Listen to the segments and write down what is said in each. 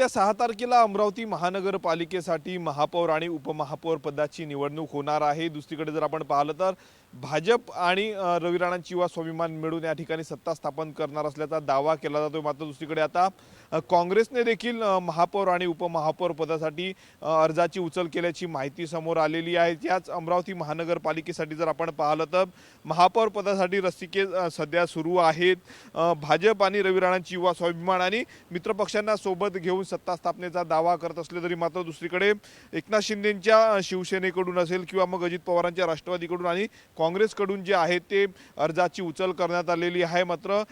येत्या 6 तारखेला अमरावती महानगरपालिकेसाठी महापौर आणि उपमहापौर पदाची निवडणूक होणार आहे। दुसरीकडे जर आपण पाहिलं तर भाजप आणि रवी राणांची युवा स्वाभिमान मिळून या ठिकाणी सत्ता स्थापन करणार असल्याचा दावा केला जातो। मात्र दुसरीकडे आता काँग्रेसने देखील महापौर आणि उपमहापौर पदासाठी अर्जाची उचल केल्याची माहिती समोर आलेली आहे। याच अमरावती महानगरपालिकेसाठी जर आपण पाहिलं तर महापौर पदासाठी रस्सीखेच सध्या सुरू आहेत। भाजप आणि रवी राणांची युवा स्वाभिमान आणि मित्रपक्षांना सोबत घेऊन सत्ता स्थापनेचा दावा करत असले तरी मात्र दुसरीकडे एकनाथ शिंदेंच्या शिवसेनेकडून असेल किंवा मग अजित पवारांच्या राष्ट्रवादीकडून आणि काँग्रेसकडून जे आहे ते अर्जाची उचल करण्यात आलेली आहे। मात्र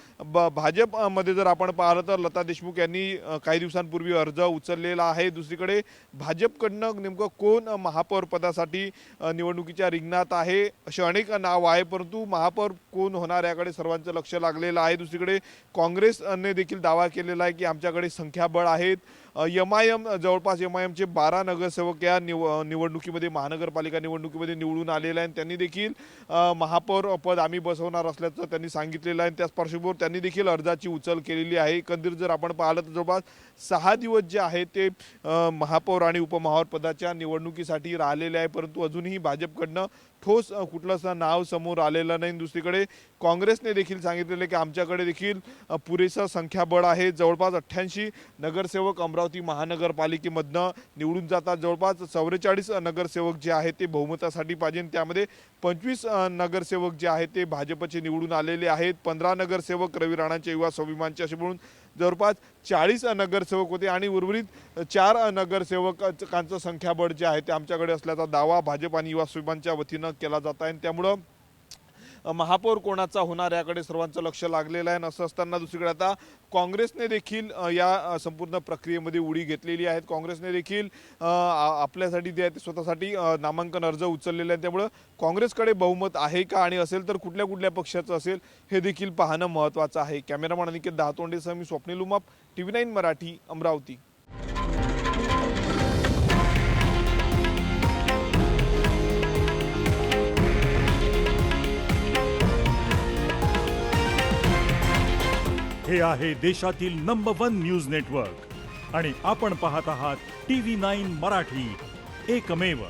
भाजपमध्ये जर आपण पाहिलं तर लता देशमुख यांनी काही दिवसांपूर्वी अर्ज उचललेला आहे। दुसरीकडे भाजपकडनं नेमकं कोण महापौर पदासाठी निवडणुकीच्या रिंगणात आहे असे अनेक नाव आहे, परंतु महापौर कोण होणार याकडे सर्वांचं लक्ष लागलेलं आहे। दुसरीकडे काँग्रेसने देखील दावा केलेला आहे की आमच्याकडे संख्याबळ आहेत। एमआयएम जवळपास एमआयएमचे 12 नगरसेवक या निवडणुकीमध्ये महानगरपालिका निवडणुकीमध्ये निवडून आलेले आहेत। त्यांनी देखील महापौर पद आम्ही बसवणार असल्याचं त्यांनी सांगितलेलं आहे। त्याच पार्श्वभूमीवर त्यांनी देखील अर्जाची उचल केलेली आहे। एकंदरीत जर आपण पाहिलं तर जवळपास 6 दिवस जे आहे ते महापौर आणि उपमहापौर पदाच्या निवडणुकीसाठी राहिलेले आहे, परंतु अजूनही भाजपकडनं ठोस कुठलंच नाव समोर आलेलं नाही। दुसरीकडे काँग्रेसने देखील सांगितलेले की आमच्याकडे देखील पुरेसं संख्याबळ आहे। जवळपास 88 नगरसेवक अमरावती महानगरपालिकेमधनं निवडून जातात। जवळपास 44 नगरसेवक जे आहेत ते बहुमतासाठी पाहिजे, त्यामध्ये 25 नगरसेवक जे आहेत ते भाजपचे निवडून आलेले आहेत। 15 नगरसेवक रवी राणांच्या युवा स्वाभिमानचे असे म्हणून जवळपास 40 नगरसेवक होते आणि उर्वरित 4 नगरसेवकांचं संख्याबळ जे आहे ते आमच्याकडे असल्याचा दावा भाजप आणि युवा स्वाभिमानच्या वतीनं केला जात आहे। त्यामुळं महापौर कोणाचा होणार याकडे सर्वांचं लक्ष लागलेलं आहे। असं असताना दुसरीकडे आता काँग्रेसने देखील या संपूर्ण प्रक्रियेमध्ये उडी घेतलेली आहे। काँग्रेसने देखील आपल्यासाठी जे आहे ते स्वतःसाठी नामांकन अर्ज उचललेले आहे। त्यामुळे काँग्रेसकडे बहुमत आहे का आणि असेल तर कुठल्या कुठल्या पक्षाचं असेल हे देखील पाहणं महत्त्वाचं आहे। कॅमेरामॅन अनिकेत दहातोंडेसह मी स्वप्नील उमाप, TV9 मराठी, अमरावती। हे आहे देशातील नंबर 1 न्यूज नेटवर्क आणि आपण पाहत आहात TV9 मराठी, एकमेव।